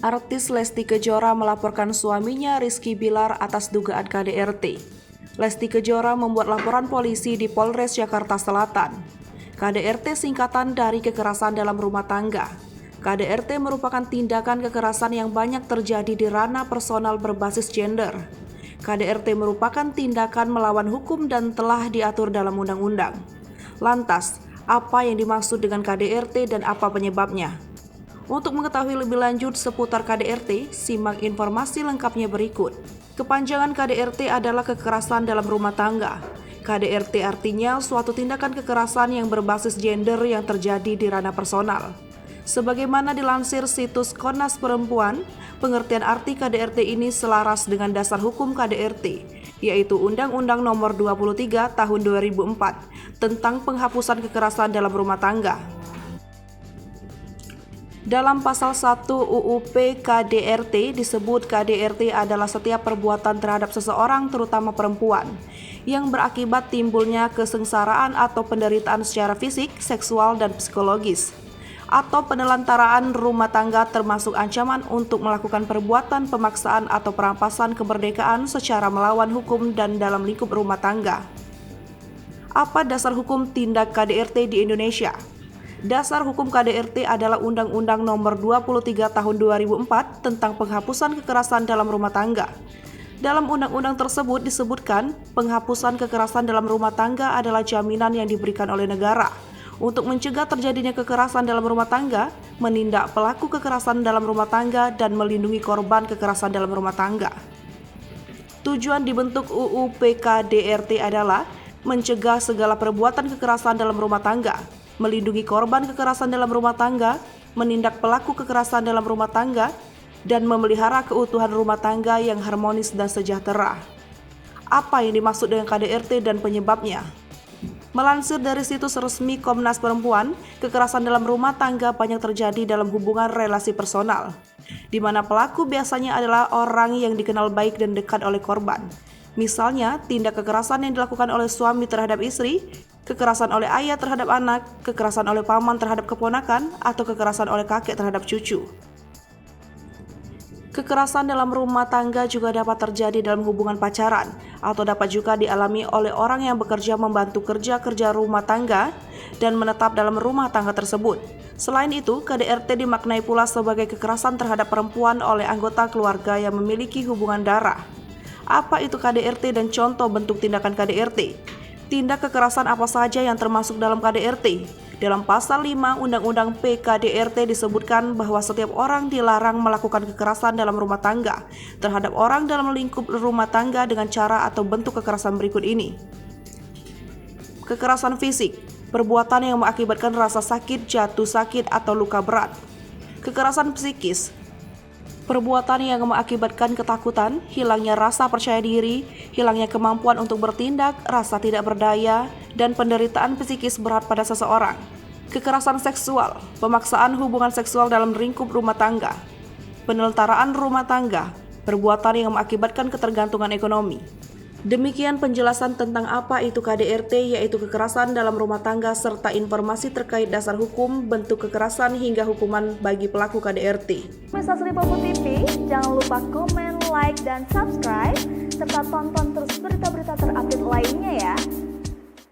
Artis Lesti Kejora melaporkan suaminya Rizky Bilar atas dugaan KDRT. Lesti Kejora membuat laporan polisi di Polres Jakarta Selatan. KDRT singkatan dari kekerasan dalam rumah tangga. KDRT merupakan tindakan kekerasan yang banyak terjadi di ranah personal berbasis gender. KDRT merupakan tindakan melawan hukum dan telah diatur dalam undang-undang. Lantas, apa yang dimaksud dengan KDRT dan apa penyebabnya? Untuk mengetahui lebih lanjut seputar KDRT, simak informasi lengkapnya berikut. Kepanjangan KDRT adalah kekerasan dalam rumah tangga. KDRT artinya suatu tindakan kekerasan yang berbasis gender yang terjadi di ranah personal. Sebagaimana dilansir situs Komnas Perempuan, pengertian arti KDRT ini selaras dengan dasar hukum KDRT, yaitu Undang-Undang Nomor 23 Tahun 2004 tentang penghapusan kekerasan dalam rumah tangga. Dalam pasal 1 UU PKDRT disebut KDRT adalah setiap perbuatan terhadap seseorang terutama perempuan yang berakibat timbulnya kesengsaraan atau penderitaan secara fisik, seksual, dan psikologis atau penelantaraan rumah tangga termasuk ancaman untuk melakukan perbuatan pemaksaan atau perampasan kemerdekaan secara melawan hukum dan dalam lingkup rumah tangga. Apa dasar hukum tindak KDRT di Indonesia? Dasar hukum KDRT adalah Undang-Undang Nomor 23 Tahun 2004 tentang penghapusan kekerasan dalam rumah tangga. Dalam undang-undang tersebut disebutkan, penghapusan kekerasan dalam rumah tangga adalah jaminan yang diberikan oleh negara untuk mencegah terjadinya kekerasan dalam rumah tangga, menindak pelaku kekerasan dalam rumah tangga, dan melindungi korban kekerasan dalam rumah tangga. Tujuan dibentuk UU PKDRT adalah mencegah segala perbuatan kekerasan dalam rumah tangga, melindungi korban kekerasan dalam rumah tangga, menindak pelaku kekerasan dalam rumah tangga, dan memelihara keutuhan rumah tangga yang harmonis dan sejahtera. Apa yang dimaksud dengan KDRT dan penyebabnya? Melansir dari situs resmi Komnas Perempuan, kekerasan dalam rumah tangga banyak terjadi dalam hubungan relasi personal, di mana pelaku biasanya adalah orang yang dikenal baik dan dekat oleh korban. Misalnya, tindak kekerasan yang dilakukan oleh suami terhadap istri, kekerasan oleh ayah terhadap anak, kekerasan oleh paman terhadap keponakan, atau kekerasan oleh kakek terhadap cucu. Kekerasan dalam rumah tangga juga dapat terjadi dalam hubungan pacaran, atau dapat juga dialami oleh orang yang bekerja membantu kerja-kerja rumah tangga dan menetap dalam rumah tangga tersebut. Selain itu, KDRT dimaknai pula sebagai kekerasan terhadap perempuan oleh anggota keluarga yang memiliki hubungan darah. Apa itu KDRT dan contoh bentuk tindakan KDRT? Tindak kekerasan apa saja yang termasuk dalam KDRT? Dalam pasal 5 Undang-Undang PKDRT disebutkan bahwa setiap orang dilarang melakukan kekerasan dalam rumah tangga terhadap orang dalam lingkup rumah tangga dengan cara atau bentuk kekerasan berikut ini. Kekerasan fisik, perbuatan yang mengakibatkan rasa sakit, jatuh sakit, atau luka berat. Kekerasan psikis, perbuatan yang mengakibatkan ketakutan, hilangnya rasa percaya diri, hilangnya kemampuan untuk bertindak, rasa tidak berdaya, dan penderitaan psikis berat pada seseorang. Kekerasan seksual, pemaksaan hubungan seksual dalam lingkup rumah tangga. Penelantaraan rumah tangga, perbuatan yang mengakibatkan ketergantungan ekonomi. Demikian penjelasan tentang apa itu KDRT, yaitu kekerasan dalam rumah tangga, serta informasi terkait dasar hukum, bentuk kekerasan, hingga hukuman bagi pelaku KDRT. Pemirsa Sri Popo TV, jangan lupa komen, like, dan subscribe, serta tonton terus berita-berita terupdate lainnya